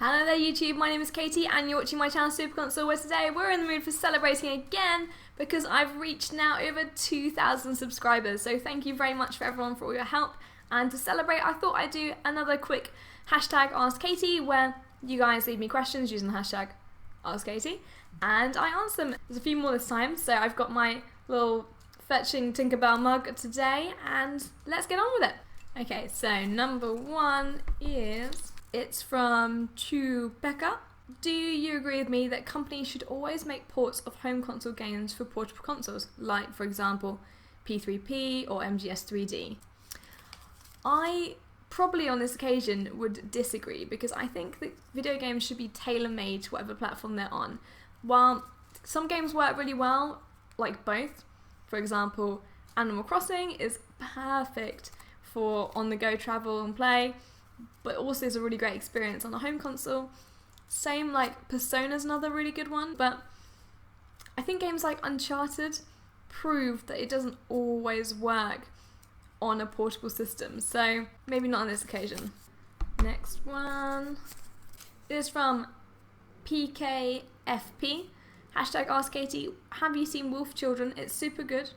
Hello there YouTube, my name is Katy and you're watching my channel Superconsole, where today we're in the mood for celebrating again because I've reached now over 2,000 subscribers. So thank you very much for everyone for all your help, and to celebrate I thought I'd do another quick hashtag AskKaty where you guys leave me questions using the hashtag AskKaty and I answer them. There's a few more this time, so I've got my little fetching Tinkerbell mug today and let's get on with it. Okay, so number one is... it's from Chewbecca. Do you agree with me that companies should always make ports of home console games for portable consoles, like for example P3P or MGS3D? I probably on this occasion would disagree, because I think that video games should be tailor-made to whatever platform they're on. While some games work really well, like both, for example Animal Crossing is perfect for on-the-go travel and play, but also is a really great experience on a home console. Same, like Persona's another really good one, but I think games like Uncharted prove that it doesn't always work on a portable system, so maybe not on this occasion. Next one is from PKFP, hashtag AskKaty. Have you seen Wolf Children? It's super good.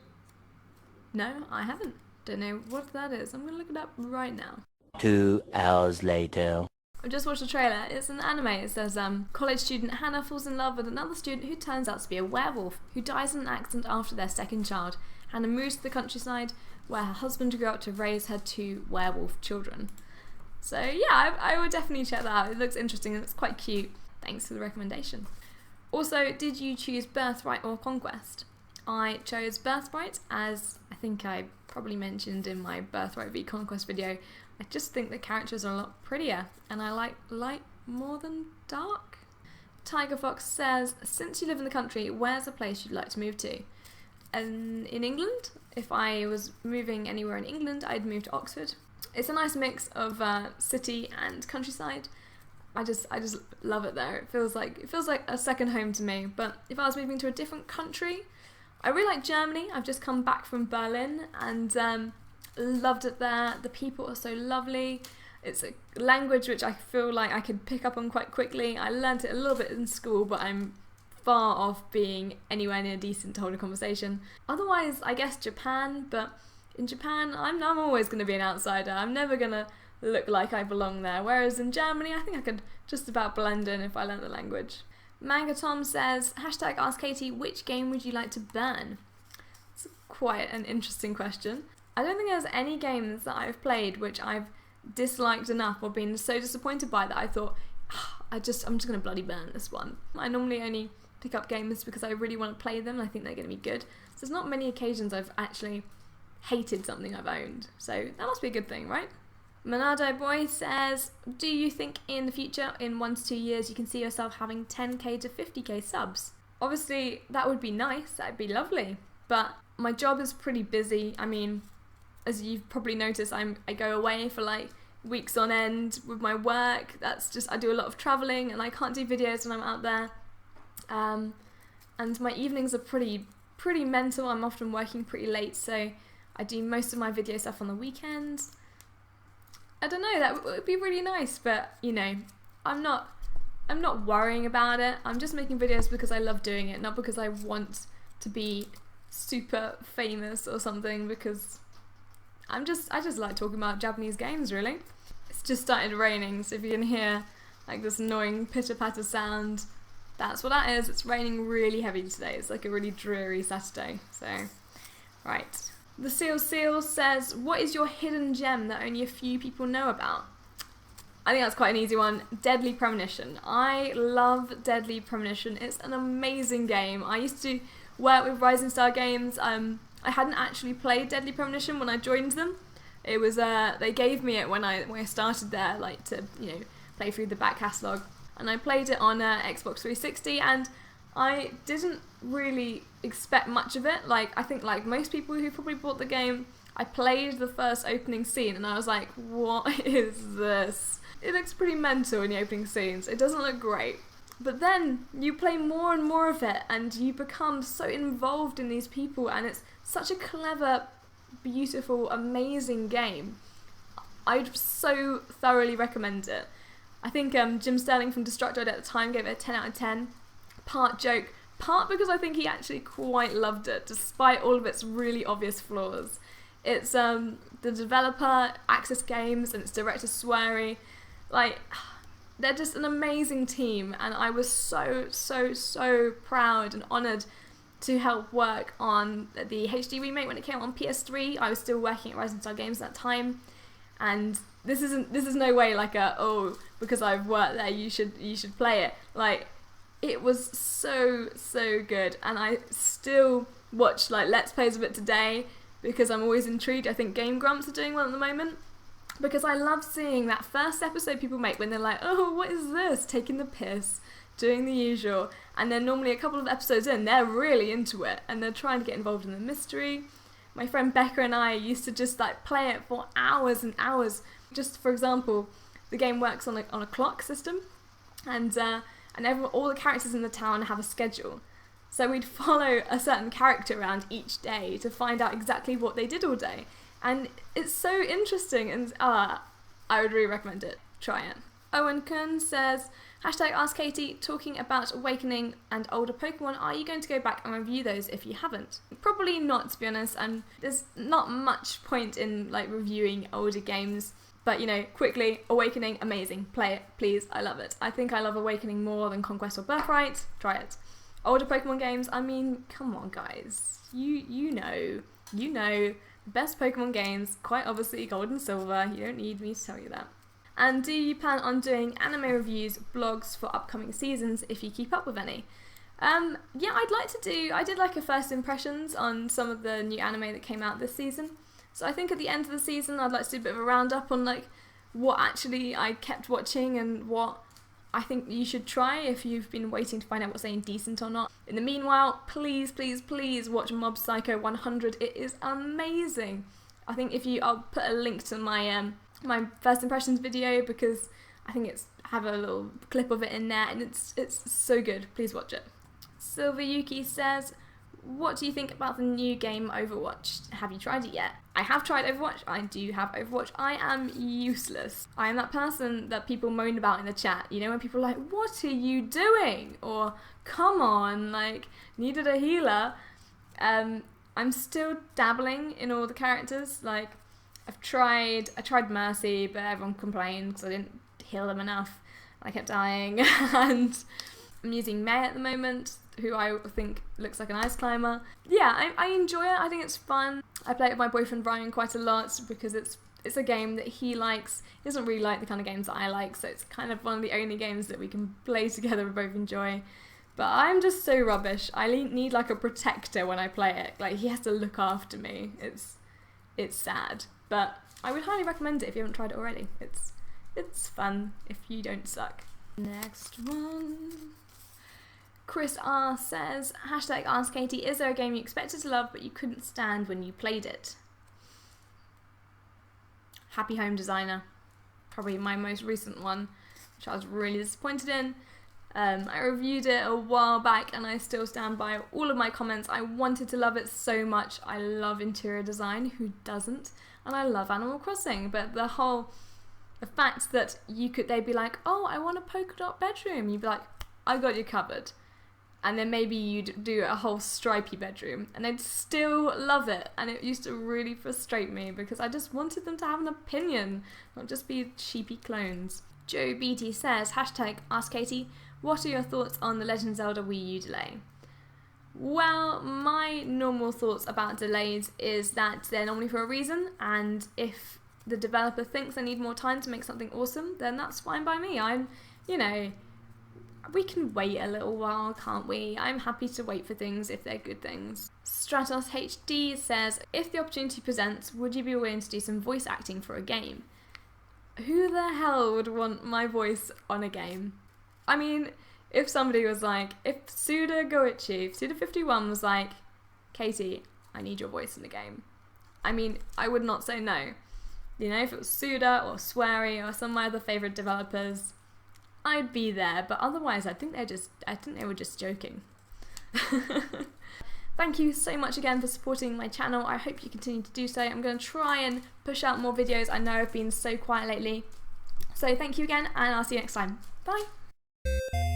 No, I haven't. Don't know what that is. I'm gonna look it up right now. 2 hours later. I've just watched a trailer. It's an anime. It says college student Hannah falls in love with another student who turns out to be a werewolf who dies in an accident after their second child. Hannah moves to the countryside where her husband grew up to raise her 2 werewolf children. So yeah, I would definitely check that out. It looks interesting and it's quite cute. Thanks for the recommendation. Also, did you choose Birthright or Conquest? I chose Birthright, as I think I probably mentioned in my Birthright v Conquest video. I just think the characters are a lot prettier, and I like light more than dark. Tiger Fox says, since you live in the country, where's a place you'd like to move to? In England. If I was moving anywhere in England, I'd move to Oxford. It's a nice mix of city and countryside. I just love it there. It feels like a second home to me. But if I was moving to a different country, I really like Germany. I've just come back from Berlin and loved it there. The people are so lovely. It's a language which I feel like I could pick up on quite quickly. I learnt it a little bit in school, but I'm far off being anywhere near decent to hold a conversation. Otherwise, I guess Japan, but in Japan, I'm always going to be an outsider. I'm never going to look like I belong there. Whereas in Germany, I think I could just about blend in if I learnt the language. Manga Tom says, hashtag AskKaty, which game would you like to burn? It's quite an interesting question. I don't think there's any games that I've played which I've disliked enough or been so disappointed by that I thought, I'm just going to bloody burn this one. I normally only pick up games because I really want to play them and I think they're going to be good. So there's not many occasions I've actually hated something I've owned. So that must be a good thing, right? Monado Boy says, do you think in the future, in 1 to 2 years, you can see yourself having 10k to 50k subs? Obviously, that would be nice, that'd be lovely, but my job is pretty busy. I mean, as you've probably noticed, I go away for like weeks on end with my work. That's just, I do a lot of travelling and I can't do videos when I'm out there. And my evenings are pretty mental. I'm often working pretty late, so I do most of my video stuff on the weekends. I don't know, that would be really nice, but you know, I'm not worrying about it. I'm just making videos because I love doing it, not because I want to be super famous or something, because I just like talking about Japanese games, really. It's just started raining, so if you can hear like this annoying pitter-patter sound, that's what that is. It's raining really heavy today. It's like a really dreary Saturday, so right. The Seal says, what is your hidden gem that only a few people know about? I think that's quite an easy one. Deadly Premonition. I love Deadly Premonition. It's an amazing game. I used to work with Rising Star Games. I hadn't actually played Deadly Premonition when I joined them. It was they gave me it when I started there, like to play through the back catalogue, and I played it on Xbox 360, and I didn't really expect much of it. Like, I think like most people who probably bought the game, I played the first opening scene and I was like, what is this? It looks pretty mental in the opening scenes. It doesn't look great. But then you play more and more of it and you become so involved in these people, and it's such a clever, beautiful, amazing game. I'd so thoroughly recommend it. I think Jim Sterling from Destructoid at the time gave it a 10 out of 10. Part joke, part because I think he actually quite loved it, despite all of its really obvious flaws. It's the developer, Access Games, and its director, Swery. Like, they're just an amazing team, and I was so proud and honoured to help work on the HD remake when it came on PS3. I was still working at Rising Star Games at that time, and this is no way like because I've worked there you should play it. Like, it was so good, and I still watch like Let's Plays of it today because I'm always intrigued. I think Game Grumps are doing one at the moment, because I love seeing that first episode people make when they're like, oh, what is this? Taking the piss, doing the usual. And then normally a couple of episodes in, they're really into it and they're trying to get involved in the mystery. My friend Becca and I used to just like play it for hours and hours. Just for example, the game works on a clock system, and all the characters in the town have a schedule. So we'd follow a certain character around each day to find out exactly what they did all day. And it's so interesting, and I would really recommend it. Try it. Owen Kuhn says, #AskKaty, talking about Awakening and older Pokemon, are you going to go back and review those if you haven't? Probably not, to be honest, and there's not much point in like reviewing older games. But, you know, quickly, Awakening, amazing. Play it, please. I love it. I think I love Awakening more than Conquest or Birthright. Try it. Older Pokemon games, I mean, come on, guys. You know. Best Pokemon games, quite obviously Gold and Silver. You don't need me to tell you that. And do you plan on doing anime reviews, blogs for upcoming seasons if you keep up with any? Yeah, I'd like to do. I did like a first impressions on some of the new anime that came out this season. So I think at the end of the season I'd like to do a bit of a roundup on like what actually I kept watching and what I think you should try if you've been waiting to find out what's any decent or not. In the meanwhile, please watch Mob Psycho 100. It is amazing. I think I'll put a link to my my first impressions video, because I think have a little clip of it in there, and it's so good. Please watch it. Silver Yuki says, what do you think about the new game Overwatch? Have you tried it yet? I have tried Overwatch. I do have Overwatch. I am useless. I am that person that people moan about in the chat. You know, when people are like, what are you doing? Or, come on, like, needed a healer. I'm still dabbling in all the characters. Like, I tried Mercy, but everyone complained because I didn't heal them enough. I kept dying. And I'm using May at the moment, who I think looks like an ice climber. Yeah, I enjoy it. I think it's fun. I play it with my boyfriend Brian quite a lot because it's a game that he likes. He doesn't really like the kind of games that I like, so it's kind of one of the only games that we can play together and both enjoy. But I'm just so rubbish. I need like a protector when I play it. Like, he has to look after me. It's sad. But I would highly recommend it if you haven't tried it already. It's fun if you don't suck. Next one. Chris R says, #AskKaty, is there a game you expected to love but you couldn't stand when you played it? Happy Home Designer. Probably my most recent one, which I was really disappointed in. I reviewed it a while back and I still stand by all of my comments. I wanted to love it so much. I love interior design, who doesn't? And I love Animal Crossing, but the fact that they'd be like, oh, I want a polka dot bedroom. You'd be like, I got you covered. And then maybe you'd do a whole stripy bedroom and they'd still love it. And it used to really frustrate me because I just wanted them to have an opinion, not just be sheepy clones. Joe Beatty says, #AskKaty, what are your thoughts on the Legend of Zelda Wii U delay? Well, my normal thoughts about delays is that they're normally for a reason, and if the developer thinks they need more time to make something awesome, then that's fine by me. We can wait a little while, can't we? I'm happy to wait for things if they're good things. Stratos HD says, if the opportunity presents, would you be willing to do some voice acting for a game? Who the hell would want my voice on a game? I mean, if somebody was like, if Suda51 was like, Katy, I need your voice in the game. I mean, I would not say no. You know, if it was Suda or Swery or some of my other favourite developers, I'd be there, but otherwise I think they were just joking. Thank you so much again for supporting my channel. I hope you continue to do so. I'm going to try and push out more videos. I know I've been so quiet lately, So thank you again, and I'll see you next time. Bye.